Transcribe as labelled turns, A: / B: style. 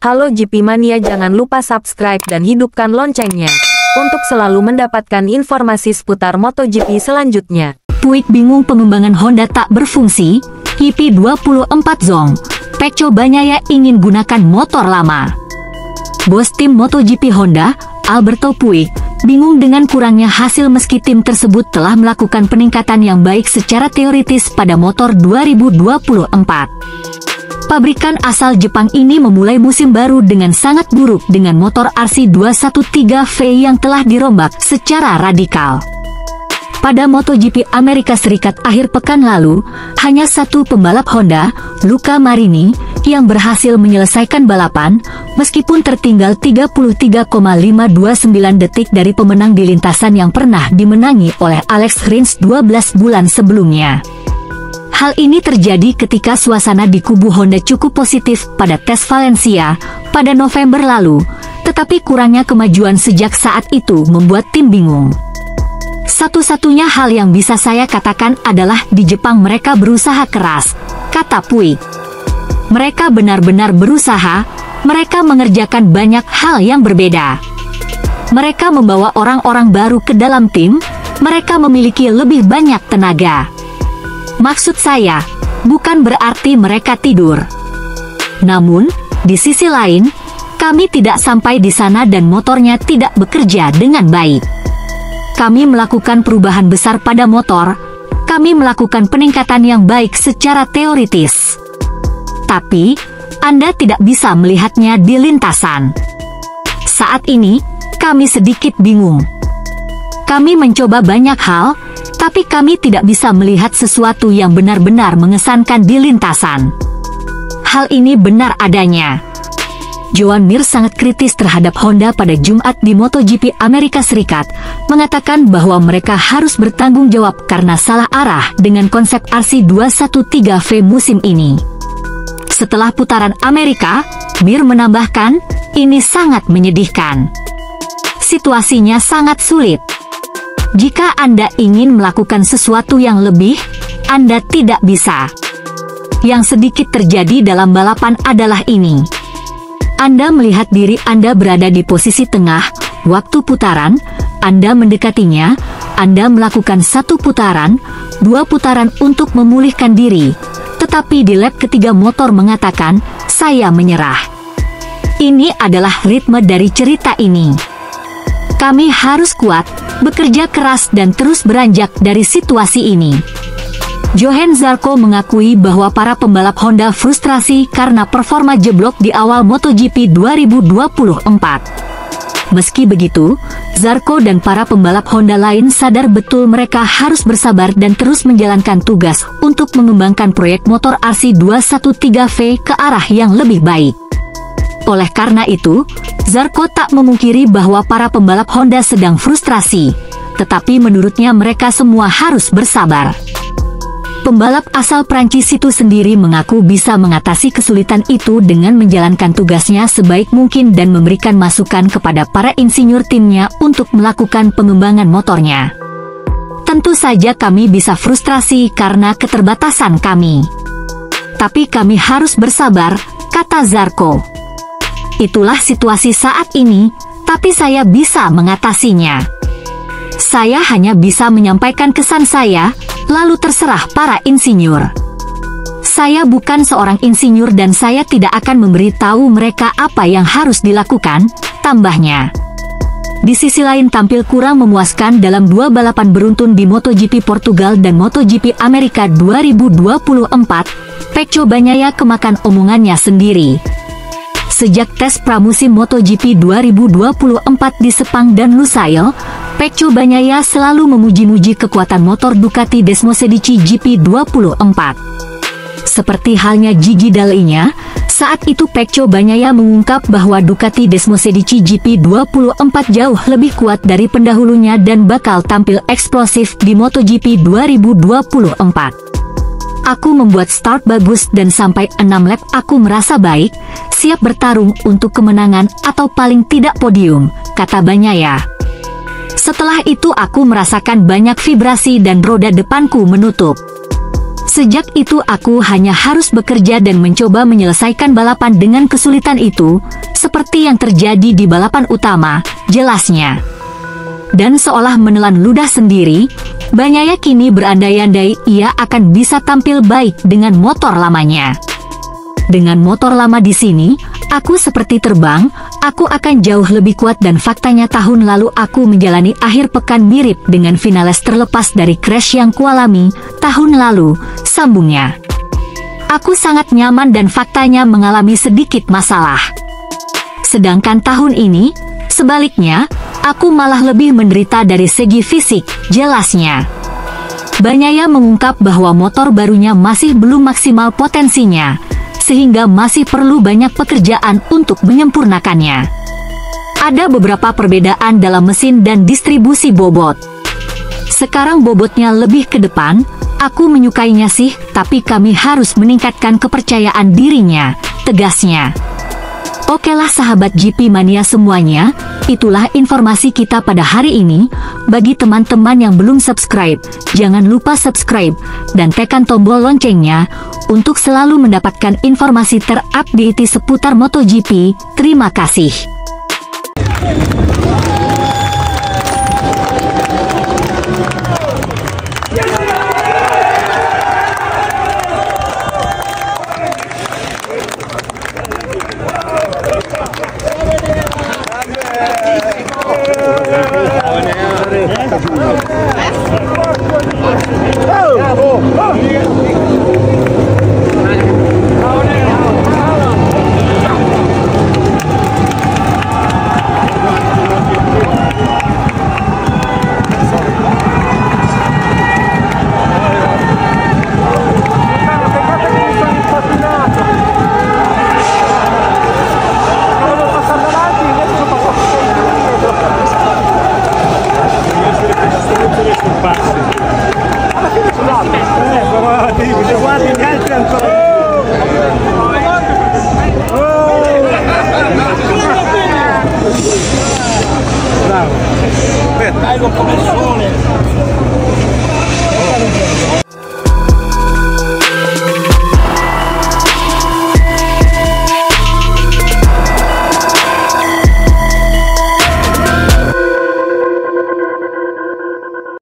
A: Halo GP Mania, jangan lupa subscribe dan hidupkan loncengnya untuk selalu mendapatkan informasi seputar MotoGP selanjutnya.
B: Puig bingung pengembangan Honda tak berfungsi, IP24 Zong. Pecco Bagnaia ingin gunakan motor lama. Bos tim MotoGP Honda, Alberto Puig, bingung dengan kurangnya hasil meski tim tersebut telah melakukan peningkatan yang baik secara teoritis pada motor 2024. Pabrikan asal Jepang ini memulai musim baru dengan sangat buruk dengan motor RC213V yang telah dirombak secara radikal. Pada MotoGP Amerika Serikat akhir pekan lalu, hanya satu pembalap Honda, Luca Marini, yang berhasil menyelesaikan balapan, meskipun tertinggal 33,529 detik dari pemenang di lintasan yang pernah dimenangi oleh Alex Rins 12 bulan sebelumnya. Hal ini terjadi ketika suasana di kubu Honda cukup positif pada tes Valencia pada November lalu, tetapi kurangnya kemajuan sejak saat itu membuat tim bingung. Satu-satunya hal yang bisa saya katakan adalah di Jepang mereka berusaha keras, kata Puig. Mereka benar-benar berusaha, mereka mengerjakan banyak hal yang berbeda. Mereka membawa orang-orang baru ke dalam tim, mereka memiliki lebih banyak tenaga. Maksud saya, bukan berarti mereka tidur. Namun, di sisi lain, kami tidak sampai di sana dan motornya tidak bekerja dengan baik. Kami melakukan perubahan besar pada motor, kami melakukan peningkatan yang baik secara teoritis. Tapi, Anda tidak bisa melihatnya di lintasan. Saat ini, kami sedikit bingung. Kami mencoba banyak hal, tapi kami tidak bisa melihat sesuatu yang benar-benar mengesankan di lintasan. Hal ini benar adanya. Joan Mir sangat kritis terhadap Honda pada Jumat di MotoGP Amerika Serikat, mengatakan bahwa mereka harus bertanggung jawab karena salah arah dengan konsep RC213V musim ini. Setelah putaran Amerika, Mir menambahkan, ini sangat menyedihkan. Situasinya sangat sulit. Jika Anda ingin melakukan sesuatu yang lebih, Anda tidak bisa. Yang sedikit terjadi dalam balapan adalah ini. Anda melihat diri Anda berada di posisi tengah, waktu putaran, Anda mendekatinya, Anda melakukan satu putaran, dua putaran untuk memulihkan diri, tetapi di lap ketiga motor mengatakan, saya menyerah. Ini adalah ritme dari cerita ini. Kami harus kuat, bekerja keras dan terus beranjak dari situasi ini. Johann Zarco mengakui bahwa para pembalap Honda frustrasi karena performa jeblok di awal MotoGP 2024. Meski begitu, Zarco dan para pembalap Honda lain sadar betul mereka harus bersabar dan terus menjalankan tugas untuk mengembangkan proyek motor RC213V ke arah yang lebih baik. Oleh karena itu, Zarco tak memungkiri bahwa para pembalap Honda sedang frustrasi, tetapi menurutnya mereka semua harus bersabar. Pembalap asal Prancis itu sendiri mengaku bisa mengatasi kesulitan itu dengan menjalankan tugasnya sebaik mungkin dan memberikan masukan kepada para insinyur timnya untuk melakukan pengembangan motornya. Tentu saja kami bisa frustrasi karena keterbatasan kami. Tapi kami harus bersabar, kata Zarco. Itulah situasi saat ini, tapi saya bisa mengatasinya. Saya hanya bisa menyampaikan kesan saya, lalu terserah para insinyur. Saya bukan seorang insinyur dan saya tidak akan memberitahu mereka apa yang harus dilakukan, tambahnya. Di sisi lain tampil kurang memuaskan dalam dua balapan beruntun di MotoGP Portugal dan MotoGP Amerika 2024, Pecco Bagnaia kemakan omongannya sendiri. Sejak tes pramusim MotoGP 2024 di Sepang dan Lusail, Pecco Bagnaia selalu memuji-muji kekuatan motor Ducati Desmosedici GP24. Seperti halnya Gigi Dall'Igna, saat itu Pecco Bagnaia mengungkap bahwa Ducati Desmosedici GP24 jauh lebih kuat dari pendahulunya dan bakal tampil eksplosif di MotoGP 2024. Aku membuat start bagus dan sampai 6 lap aku merasa baik, siap bertarung untuk kemenangan atau paling tidak podium, kata Bagnaia. Setelah itu aku merasakan banyak vibrasi dan roda depanku menutup. Sejak itu aku hanya harus bekerja dan mencoba menyelesaikan balapan dengan kesulitan itu, seperti yang terjadi di balapan utama, jelasnya. Dan seolah menelan ludah sendiri, Banyaya kini berandai-andai ia akan bisa tampil baik dengan motor lamanya. Dengan motor lama di sini, aku seperti terbang, aku akan jauh lebih kuat dan faktanya tahun lalu aku menjalani akhir pekan mirip dengan finalis terlepas dari crash yang kualami tahun lalu, sambungnya. Aku sangat nyaman dan faktanya mengalami sedikit masalah. Sedangkan tahun ini, sebaliknya, aku malah lebih menderita dari segi fisik, jelasnya. Banyaya mengungkap bahwa motor barunya masih belum maksimal potensinya, sehingga masih perlu banyak pekerjaan untuk menyempurnakannya. Ada beberapa perbedaan dalam mesin dan distribusi bobot. Sekarang bobotnya lebih ke depan, aku menyukainya sih, tapi kami harus meningkatkan kepercayaan dirinya, tegasnya. Okelah sahabat GP Mania semuanya, itulah informasi kita pada hari ini. Bagi teman-teman yang belum subscribe, jangan lupa subscribe dan tekan tombol loncengnya untuk selalu mendapatkan informasi terupdate seputar MotoGP. Terima kasih.
C: Dai, come sole.